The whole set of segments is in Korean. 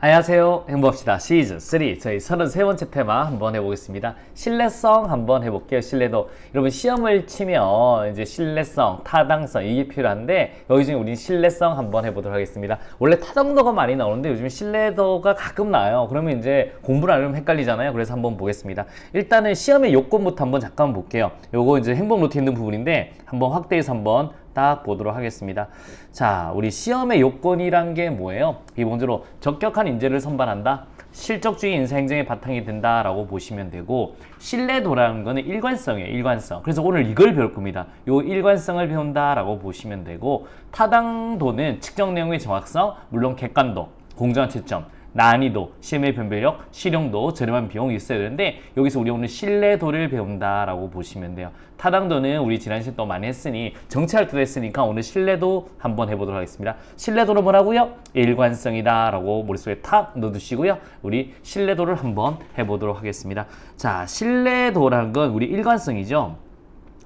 안녕하세요. 행복합시다. 시즌 3 저희 33번째 테마 한번 해보겠습니다. 신뢰성 한번 해볼게요. 신뢰도. 여러분 시험을 치면 이제 신뢰성, 타당성 이게 필요한데 여기 중에 우리 신뢰성 한번 해보도록 하겠습니다. 원래 타당도가 많이 나오는데 요즘 신뢰도가 가끔 나와요. 그러면 이제 공부를 안 하면 헷갈리잖아요. 그래서 한번 보겠습니다. 일단은 시험의 요건부터 한번 잠깐 볼게요. 요거 이제 행복 노트 있는 부분인데 한번 확대해서 한번 딱 보도록 하겠습니다. 자, 우리 시험의 요건이란 게 뭐예요? 기본적으로 적격한 인재를 선발한다. 실적주의 인사행정의 바탕이 된다라고 보시면 되고, 신뢰도라는 거는 일관성이에요. 일관성. 그래서 오늘 이걸 배울 겁니다. 요 일관성을 배운다라고 보시면 되고, 타당도는 측정 내용의 정확성, 물론 객관도, 공정한 채점, 난이도, 시험의 변별력, 실용도, 저렴한 비용이 있어야 되는데 여기서 우리 오늘 신뢰도를 배운다라고 보시면 돼요. 타당도는 우리 지난 시간 또 많이 했으니 정치할 때도 했으니까 오늘 신뢰도 한번 해보도록 하겠습니다. 신뢰도는 뭐라고요? 일관성이다 라고 머릿속에 탁 넣어두시고요. 우리 신뢰도를 한번 해보도록 하겠습니다. 자, 신뢰도라는 건 우리 일관성이죠.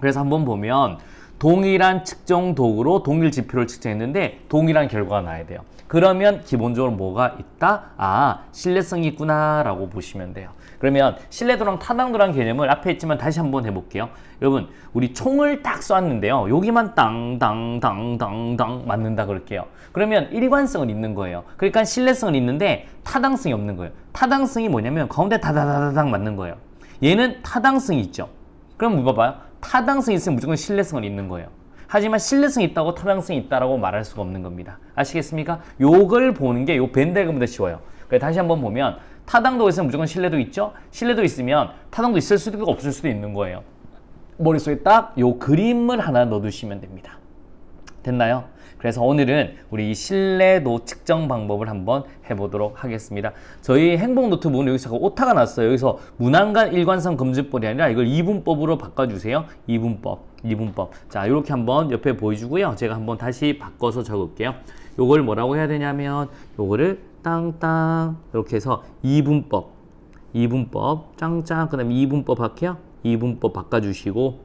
그래서 한번 보면 동일한 측정 도구로 동일 지표를 측정했는데 동일한 결과가 나야 돼요. 그러면 기본적으로 뭐가 있다? 아, 신뢰성이 있구나 라고 보시면 돼요. 그러면 신뢰도랑 타당도란 개념을 앞에 있지만 다시 한번 해볼게요. 여러분, 우리 총을 딱 쏘았는데요. 여기만 땅땅땅땅땅 맞는다 그럴게요. 그러면 일관성은 있는 거예요. 그러니까 신뢰성은 있는데 타당성이 없는 거예요. 타당성이 뭐냐면 가운데 다다다다닥 맞는 거예요. 얘는 타당성이 있죠. 그럼 뭐 봐봐요. 타당성이 있으면 무조건 신뢰성은 있는 거예요. 하지만 신뢰성이 있다고 타당성이 있다라고 말할 수가 없는 겁니다. 아시겠습니까? 요걸 보는 게 요 벤달금보다 쉬워요. 그래서 다시 한번 보면 타당도가 있으면 무조건 신뢰도 있죠? 신뢰도 있으면 타당도 있을 수도 있고 없을 수도 있는 거예요. 머릿속에 딱 요 그림을 하나 넣어두시면 됩니다. 됐나요? 그래서 오늘은 우리 이 신뢰도 측정 방법을 한번 해보도록 하겠습니다. 저희 행복 노트북은 여기서 자꾸 오타가 났어요. 여기서 문항간 일관성 검증법이 아니라 이걸 이분법으로 바꿔주세요. 이분법. 자, 이렇게 한번 옆에 보여주고요. 제가 한번 다시 바꿔서 적을게요. 요걸 뭐라고 해야 되냐면 요거를 땅땅 이렇게 해서 이분법 짱짱 그 다음에 이분법 할게요. 이분법 바꿔주시고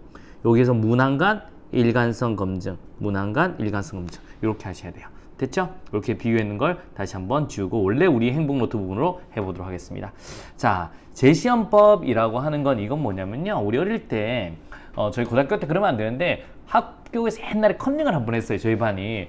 여기에서 문항간 일관성 검증 이렇게 하셔야 돼요. 됐죠? 이렇게 비교했는 걸 다시 한번 지우고 원래 우리 행복 노트 부분으로 해보도록 하겠습니다. 자, 재시험법이라고 하는 건 이건 뭐냐면요. 우리 어릴 때 저희 고등학교 때 그러면 안 되는데 학교에서 옛날에 컨닝을 한번 했어요. 저희 반이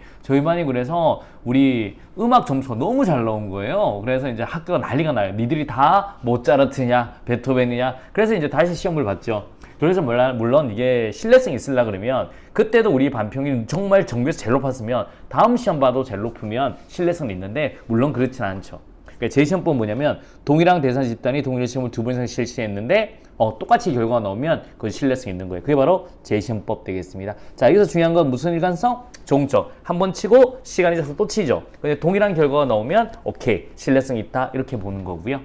그래서 우리 음악 점수가 너무 잘 나온 거예요. 그래서 이제 학교가 난리가 나요. 니들이 다 모차르트냐 베토벤이냐. 그래서 이제 다시 시험을 봤죠. 그래서 물론 이게 신뢰성이 있으려 그러면 그때도 우리 반평이 정말 정규에서 제일 높았으면 다음 시험 봐도 제일 높으면 신뢰성이 있는데 물론 그렇진 않죠. 그러니까 재시험법은 뭐냐면 동일한 대상 집단이 동일한 시험을 2번 이상 실시했는데 똑같이 결과가 나오면 그건 신뢰성이 있는 거예요. 그게 바로 재시험법 되겠습니다. 자, 여기서 중요한 건 무슨 일관성? 종적. 한번 치고 시간이 지나서 또 치죠. 근데 동일한 결과가 나오면 오케이, 신뢰성이 있다 이렇게 보는 거고요.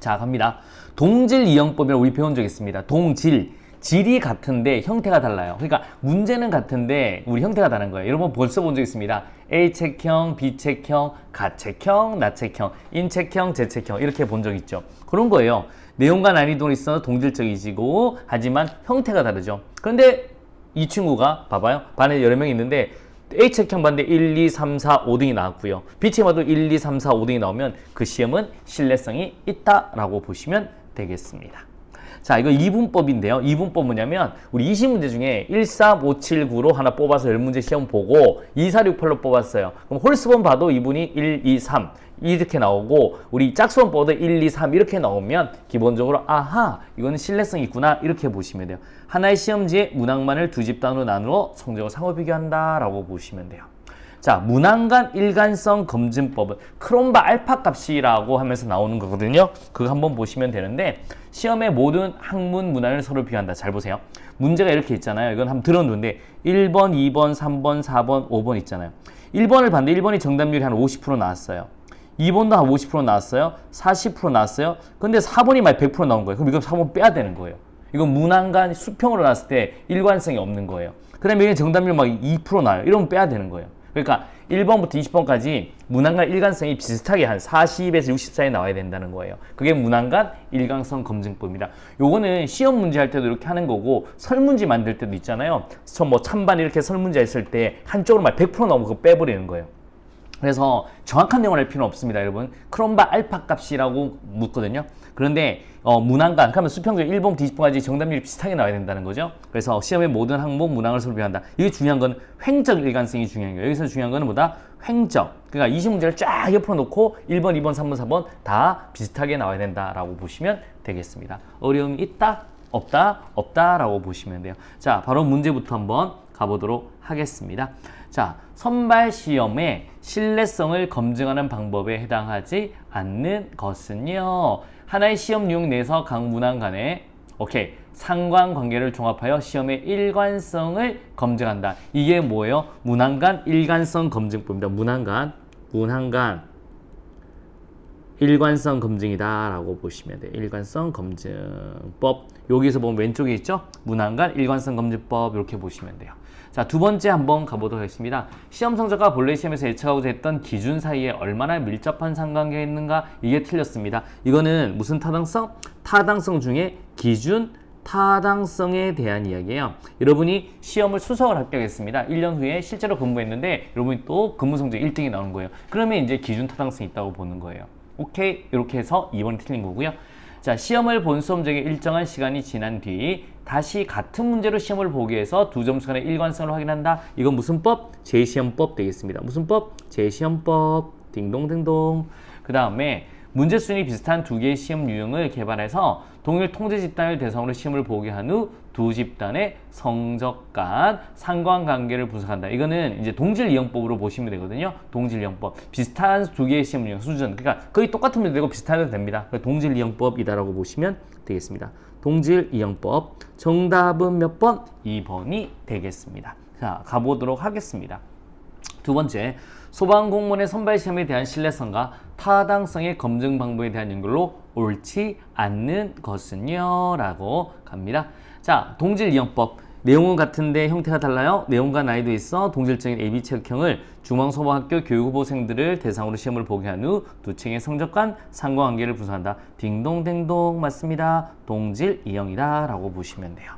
자, 갑니다. 동질 이용법이라고 우리 배운 적 있습니다. 동질. 질이 같은데 형태가 달라요. 그러니까 문제는 같은데 우리 형태가 다른 거예요. 여러분 벌써 본 적 있습니다. A책형, B책형, 가책형, 나책형, 인책형, 재책형 이렇게 본 적 있죠. 그런 거예요. 내용과 난이도는 있어서 동질적이지고 하지만 형태가 다르죠. 그런데 이 친구가 봐봐요. 반에 여러 명 있는데 A책형 봤는데 1, 2, 3, 4, 5등이 나왔고요. B책 봐도 1, 2, 3, 4, 5등이 나오면 그 시험은 신뢰성이 있다라고 보시면 되겠습니다. 자, 이거 이분법인데요. 이분법 뭐냐면 우리 20문제 중에 1, 3, 5, 7, 9로 하나 뽑아서 10문제 시험 보고 2, 4, 6, 8로 뽑았어요. 그럼 홀수본 봐도 이분이 1, 2, 3 이렇게 나오고 우리 짝수본 봐도 1, 2, 3 이렇게 나오면 기본적으로 아하 이거는 신뢰성이 있구나 이렇게 보시면 돼요. 하나의 시험지에 문항만을 두 집단으로 나누어 성적을 상호 비교한다 라고 보시면 돼요. 자, 문항간 일관성 검증법은 크롬바 알파 값이라고 하면서 나오는 거거든요. 그거 한번 보시면 되는데 시험의 모든 학문 문항을 서로 비교한다. 잘 보세요. 문제가 이렇게 있잖아요. 이건 한번 들어놓는데 1번, 2번, 3번, 4번, 5번 있잖아요. 1번을 봤는데 1번이 정답률이 한 50% 나왔어요. 2번도 한 50% 나왔어요. 40% 나왔어요. 근데 4번이 막 100% 나온 거예요. 그럼 이거 4번 빼야 되는 거예요. 이건 문항간 수평으로 나왔을 때 일관성이 없는 거예요. 그 다음에 이게 정답률 막 2% 나와요. 이러면 빼야 되는 거예요. 그러니까 1번부터 20번까지 문항간 일관성이 비슷하게 한 40에서 60 사이 나와야 된다는 거예요. 그게 문항간 일관성 검증법입니다. 요거는 시험 문제 할 때도 이렇게 하는 거고 설문지 만들 때도 있잖아요. 뭐 찬반 이렇게 설문지 했을 때 한쪽으로 막 100% 나오면 그거 빼버리는 거예요. 그래서 정확한 내용을 알 필요는 없습니다, 여러분. 크롬바 알파 값이라고 묻거든요. 그런데 문항간, 그러면 수평적 1봉 뒤집봉까지 정답률이 비슷하게 나와야 된다는 거죠. 그래서 시험의 모든 항목 문항을 설명한다. 이게 중요한 건 횡적 일관성이 중요한 거예요. 여기서 중요한 거는 뭐다? 횡적. 그러니까 20문제를 쫙 옆으로 놓고 1번, 2번, 3번, 4번 다 비슷하게 나와야 된다라고 보시면 되겠습니다. 어려움이 있다? 없다? 없다라고 보시면 돼요. 자, 바로 문제부터 한번 가보도록 하겠습니다. 자, 선발 시험의 신뢰성을 검증하는 방법에 해당하지 않는 것은요. 하나의 시험 유형 내에서 각 문항 간의 상관관계를 종합하여 시험의 일관성을 검증한다. 이게 뭐예요? 문항 간 일관성 검증법입니다. 문항 간 일관성 검증이다 라고 보시면 돼요. 일관성 검증법. 여기서 보면 왼쪽에 있죠? 문항 간 일관성 검증법 이렇게 보시면 돼요. 자, 두 번째 한번 가보도록 하겠습니다. 시험 성적과 본래 시험에서 예측하고자 했던 기준 사이에 얼마나 밀접한 상관계가 있는가? 이게 틀렸습니다. 이거는 무슨 타당성? 타당성 중에 기준 타당성에 대한 이야기예요. 여러분이 시험을 수석을 합격했습니다. 1년 후에 실제로 근무했는데 여러분이 또 근무 성적 1등이 나오는 거예요. 그러면 이제 기준 타당성이 있다고 보는 거예요. 오케이, 이렇게 해서 2번이 틀린 거고요. 자, 시험을 본 수험적에 일정한 시간이 지난 뒤 다시 같은 문제로 시험을 보기 위해서 두 점수 간의 일관성을 확인한다. 이건 무슨 법? 제시험법 되겠습니다. 무슨 법? 제시험법. 딩동댕동. 그 다음에 문제 수준이 비슷한 두 개의 시험 유형을 개발해서 동일 통제 집단을 대상으로 시험을 보게 한 후 두 집단의 성적 간 상관관계를 분석한다. 이거는 이제 동질 이용법으로 보시면 되거든요. 동질 이용법. 비슷한 두 개의 시험 유형 수준. 그러니까 거의 똑같은 문제 되고 비슷한 해도 됩니다. 동질 이용법이다라고 보시면 되겠습니다. 동질 이용법. 정답은 몇 번? 2번이 되겠습니다. 자, 가보도록 하겠습니다. 두 번째, 소방공무원의 선발시험에 대한 신뢰성과 타당성의 검증 방법에 대한 연결로 옳지 않는 것은요? 라고 갑니다. 자, 동질 이용법. 내용은 같은데 형태가 달라요. 내용과 난이도 있어 동질적인 AB 체육형을 중앙소방학교 교육후보생들을 대상으로 시험을 보게 한 후 두 층의 성적 간 상관관계를 분석한다. 딩동댕동 맞습니다. 동질 이형이다 라고 보시면 돼요.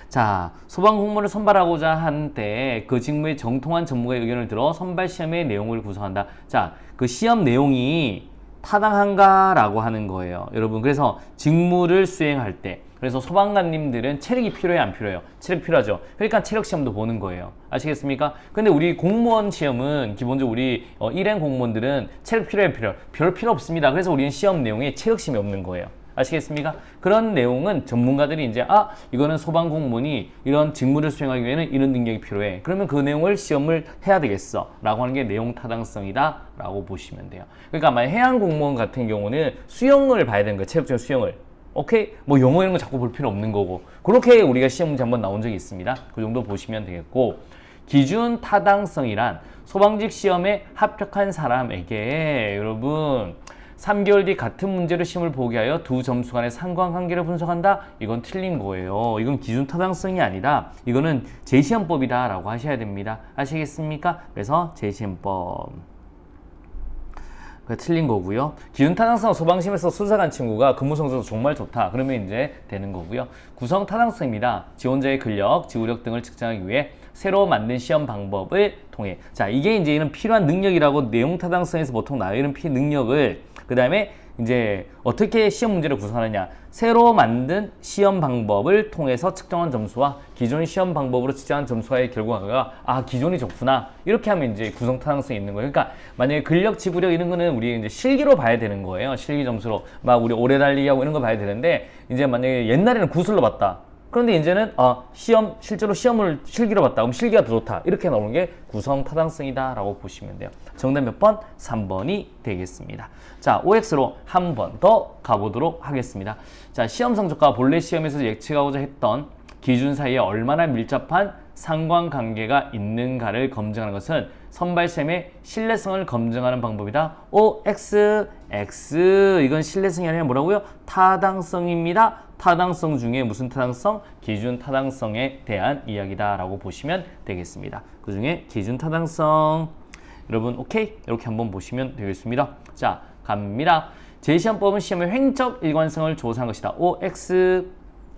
자, 소방공무원을 선발하고자 하는데 그 직무의 정통한 전문가의 의견을 들어 선발시험의 내용을 구성한다. 자, 그 시험 내용이 타당한가라고 하는 거예요. 여러분, 그래서 직무를 수행할 때 그래서 소방관님들은 체력이 필요해요, 안 필요해요? 체력 필요하죠. 그러니까 체력 시험도 보는 거예요. 아시겠습니까? 근데 우리 공무원 시험은 기본적으로 우리 일행 공무원들은 체력 필요해요, 별 필요 없습니다. 그래서 우리는 시험 내용에 체력 시험이 없는 거예요. 아시겠습니까? 그런 내용은 전문가들이 이제 이거는 소방 공무원이 이런 직무를 수행하기 위해서는 이런 능력이 필요해. 그러면 그 내용을 시험을 해야 되겠어. 라고 하는 게 내용 타당성이다. 라고 보시면 돼요. 그러니까 만약 해양 공무원 같은 경우는 수영을 봐야 되는 거예요. 체력적인 수영을. 오케이? 뭐 영어 이런 거 자꾸 볼 필요 없는 거고. 그렇게 우리가 시험 문제 한번 나온 적이 있습니다. 그 정도 보시면 되겠고. 기준 타당성이란 소방직 시험에 합격한 사람에게 여러분 3개월 뒤 같은 문제로 시험을 보게 하여 두 점수 간의 상관관계를 분석한다? 이건 틀린 거예요. 이건 기준 타당성이 아니라 이거는 제시험법이다 라고 하셔야 됩니다. 아시겠습니까? 그래서 제시험법. 틀린 거고요. 기준 타당성 소방시험에서 수사간 친구가 근무 성적도 정말 좋다. 그러면 이제 되는 거고요. 구성 타당성입니다. 지원자의 근력, 지구력 등을 측정하기 위해 새로 만든 시험 방법을 통해. 자, 이게 이제 이런 필요한 능력이라고 내용 타당성에서 보통 나와요. 이런 능력을 그 다음에 이제 어떻게 시험 문제를 구성하느냐. 새로 만든 시험 방법을 통해서 측정한 점수와 기존 시험 방법으로 측정한 점수와의 결과가 기존이 좋구나. 이렇게 하면 이제 구성 타당성이 있는 거예요. 그러니까 만약에 근력, 지구력 이런 거는 우리 이제 실기로 봐야 되는 거예요. 실기 점수로. 막 우리 오래 달리기하고 이런 거 봐야 되는데 이제 만약에 옛날에는 구술로 봤다. 그런데 이제는 실제로 시험을 실기로 봤다. 그럼 실기가 더 좋다. 이렇게 나오는 게 구성 타당성이다 라고 보시면 돼요. 정답 몇 번? 3번이 되겠습니다. 자, OX로 한 번 더 가보도록 하겠습니다. 자, 시험 성적과 본래 시험에서 예측하고자 했던 기준 사이에 얼마나 밀접한 상관관계가 있는가를 검증하는 것은 선발시험의 신뢰성을 검증하는 방법이다. OX, X. 이건 신뢰성이 아니라 뭐라고요? 타당성입니다. 타당성 중에 무슨 타당성? 기준 타당성에 대한 이야기다 라고 보시면 되겠습니다. 그 중에 기준 타당성. 여러분 오케이? 이렇게 한번 보시면 되겠습니다. 자, 갑니다. 제시험법은 시험의 횡적 일관성을 조사한 것이다. OX,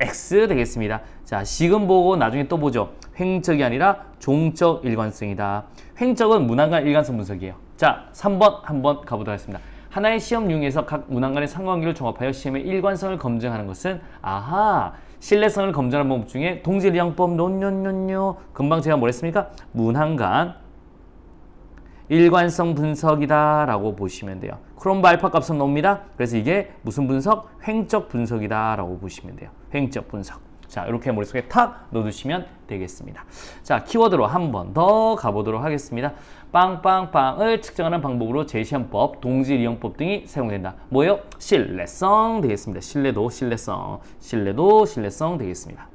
X 되겠습니다. 자, 지금 보고 나중에 또 보죠. 횡적이 아니라 종적 일관성이다. 횡적은 문항간 일관성 분석이에요. 자, 3번 한번 가보도록 하겠습니다. 하나의 시험 융에서 각 문항 간의 상관관계를 종합하여 시험의 일관성을 검증하는 것은 신뢰성을 검증하는 방법 중에 동질이양법 논 금방 제가 뭐랬습니까? 문항 간 일관성 분석이다 라고 보시면 돼요. 크롬바 알파 값은 나옵니다. 그래서 이게 무슨 분석? 횡적 분석이다 라고 보시면 돼요. 횡적 분석. 자, 이렇게 머릿속에 탁 넣어두시면 되겠습니다. 자, 키워드로 한 번 더 가보도록 하겠습니다. 빵빵빵을 측정하는 방법으로 제시헌법, 동질이용법 등이 사용된다. 뭐예요? 신뢰성 되겠습니다. 신뢰도, 신뢰성 되겠습니다.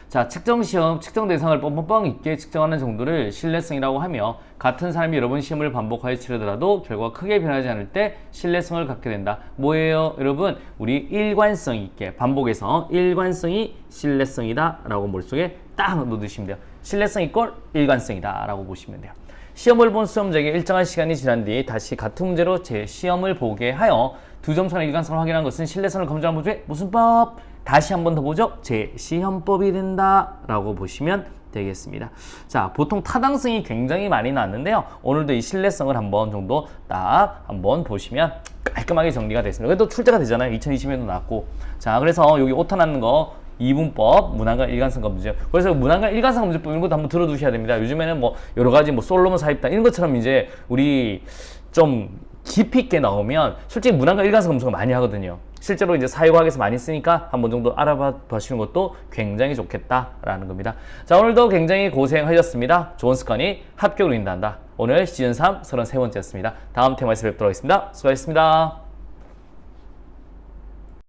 자, 측정시험, 측정 대상을 뻥뻥뻥 있게 측정하는 정도를 신뢰성이라고 하며 같은 사람이 여러 번 시험을 반복하여 치르더라도 결과가 크게 변하지 않을 때 신뢰성을 갖게 된다. 뭐예요? 여러분, 우리 일관성 있게 반복해서 일관성이 신뢰성이다 라고 머릿속에 딱 넣어두시면 돼요. 신뢰성 이꼴 일관성이다 라고 보시면 돼요. 시험을 본 수험자에게 일정한 시간이 지난 뒤 다시 같은 문제로 재시험을 보게 하여 두 점 차의 일관성을 확인한 것은 신뢰성을 검증하는 법 중에 무슨 법? 다시 한 번 더 보죠. 재시험법이 된다 라고 보시면 되겠습니다. 자, 보통 타당성이 굉장히 많이 나왔는데요. 오늘도 이 신뢰성을 한번 정도 딱 한번 보시면 깔끔하게 정리가 됐습니다. 그래도 출제가 되잖아요. 2020년도 나왔고. 자, 그래서 여기 오타 나는 거 이분법, 문항간 일관성 검증. 그래서 문항간 일관성 검증법 이런 것도 한번 들어두셔야 됩니다. 요즘에는 뭐 여러 가지 뭐 솔로몬 사입단 이런 것처럼 이제 우리 좀 깊이 있게 나오면 솔직히 문항간 일관성 검증을 많이 하거든요. 실제로 이제 사회과학에서 많이 쓰니까 한번 정도 알아봐 보시는 것도 굉장히 좋겠다라는 겁니다. 자, 오늘도 굉장히 고생하셨습니다. 좋은 습관이 합격으로 인도한다. 오늘 시즌 3 33번째였습니다. 다음 테마에서 뵙도록 하겠습니다. 수고하셨습니다.